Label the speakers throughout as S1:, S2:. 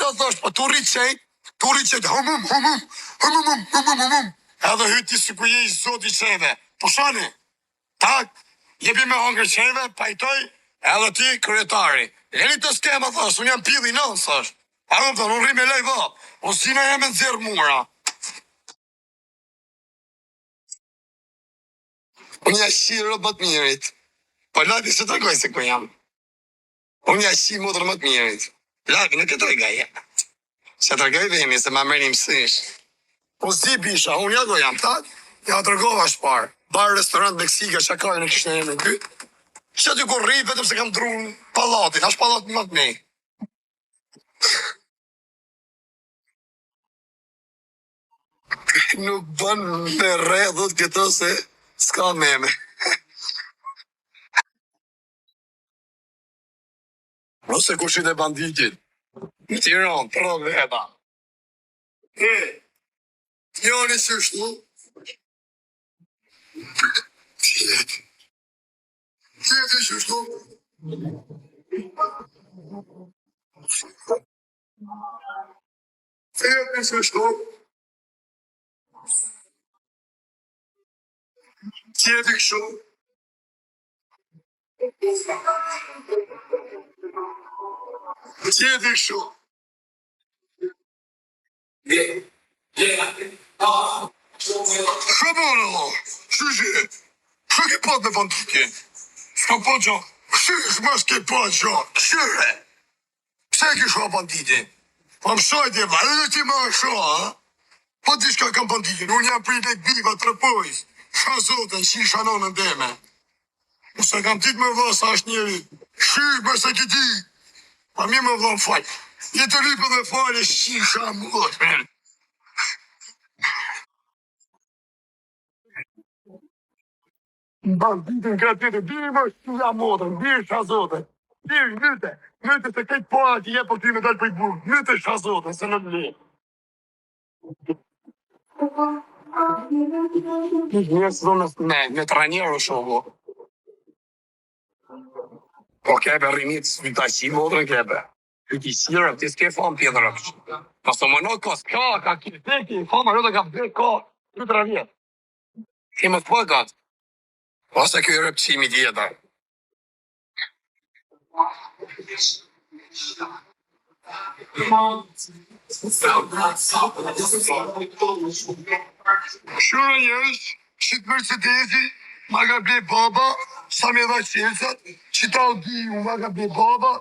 S1: do thosh, po tu rrit humum. Edhe hyti si ku je i zoti qeve. Po shani, tak, jepi me hongër qeve, pajtoj, edhe ti kryetari. Leni të skema, thash, unë jam pilli në, thash. A më thënë, unë rri me lej dha, o sina jam e nëzirë mura. Unë ja shirë më të mirit. Po lati se të goj se ku jam. Unë ja shirë më të mirit. Lati, në këtë rega jam. Se të regoj vemi, se ma mërë një mësish. Po si bisha, unë ja go jam, tak? Ja të regova shparë. Bar, restorant, Meksika, Shakaj në kishtë në jemë në ty. Që ty kur rrit, vetëm se kam dru në palatin, ashtë palatin më të nej. Nuk bën me redhët këto se s'ka meme. Ose kushit e banditit. Në Tiran, proveta. Njoni që shtu. Tjeti që shtu. Tjeti që shtu. Tjeti kështu. Tjeti kështu. Shëbërë, lo, shëshë, shë pat me banditje. S'ka po gjo, shësh më s'ke po gjo, shëre. Pse ke shua banditje? Po më shajtje, va, edhe ti më shua, ha? Po di shka kam banditje, unë jam prit e biva të rëpojs. Shka zoten, shi shanonën deme. Nëse kam dit me vë sa është njeri, shësh më se ki di. Pa mi më vë më falj. Jetë ripë dhe falj e shi shamot, men. Banditin kreativit, biri më shtuja modën, biri shazotën. Biri, myte se këtë po ati je për ty me dalë për i burë. Myte shazotën, se në le. Njërë së dhëmës me tranjerë shogo. Po kebe rinit, së ta shi modën kebe. Ti shirë, ti s'ke famë pjedrë. Pasë më në kos, ka kiteki, famë arë dhe ka vdek, ka 2-3 vjetë. Ti më të po gatë. Ose kjo rëpqimi tjetër. Shura njërës, qitë Mercedesi, ma ka ble baba, sa me dha qelsat, qita Audi, ma ka ble baba,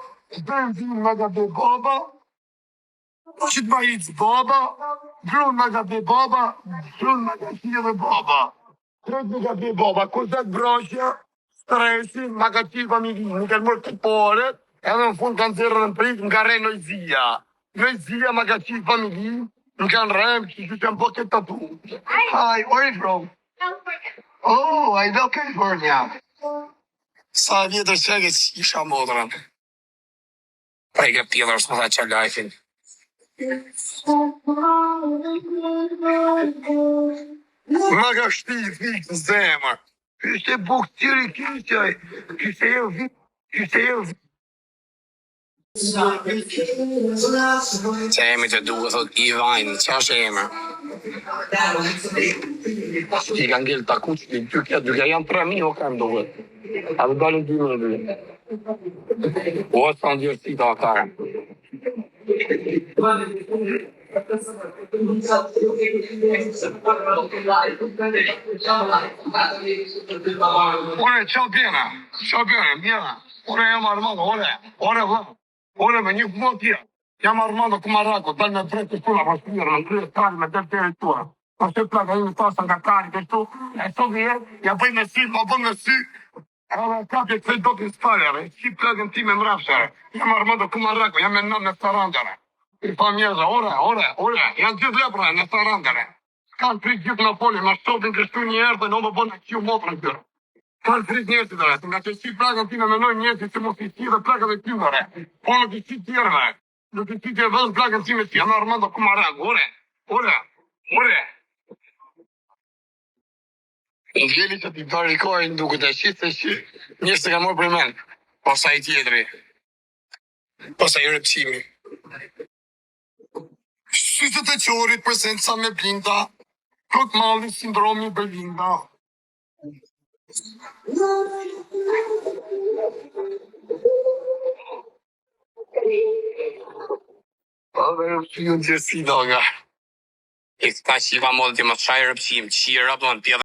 S1: benzin ma ka ble baba, qitë ma hitës baba, drun ma ka ble baba, drun ma ka qile dhe baba. Krejt me ka ble baba, kusat broqja, stresi, ma ka qilë familji, më kanë mërë të poret, edhe në fund kanë zirë në prit, më ka rej Nojzia. Nojzia ma ka qilë familji, më kanë rem, që që më po këtë tatu. Hi, where are you from? Oh, I love California. Sa vjetër që e që isha modrën. Pa i ke pjedër së më tha që lajfin. Ma ka shti vikë në zemër. Kështë e bukë tjëri kështë, kështë e vikë, kështë e vikë. Që emi të duke, thot i vajnë, që është e emër? I ka ngellë të kuqë, duke janë 3.000 o kam duke. A dhe dalën 2.000. O, së në gjërësi të akare. Ore, qa bjena, mjena. Ore, jam Armando, ore, me një këmot tja. Jam Armando Kumarako, dal me drejt të shtulla, për shpirë, me drejt kari, me drejt të tura. Për shtë plaka, ju në tasë nga kari, kështu, e so vje, ja bëj me si, ma bën me si. Edhe kapje të do të spalere, si plakën ti me mrafshere. Jam Armando Kumarako, jam me nëm në sarandere. I pa mjeza, ore, janë gjithë lepra në sarandere. Kanë prit gjithë në poli, ma shtopin kështu një herë dhe në më bënë që ju motrë në kërë. Kanë prit njësit dhe, nga që si plakën ti me menoj njësit që mos i si dhe plakën dhe tymëre. Po në të si tjerëve, në të si tjerëve dhe plakën ti me si, jam Armando Kumarako, ore. Në gjeli që ti të rikojnë duke të shqit se shqit, njështë të ka morë për men, posa i tjetëri, posa i rëpsimi. të qorit prezenca me blinda, kot malli sindromi Belinda. Ju gjësi doga.
S2: E ka që i va modë të më qajë rëpqim, që i rëpë do në tjeda.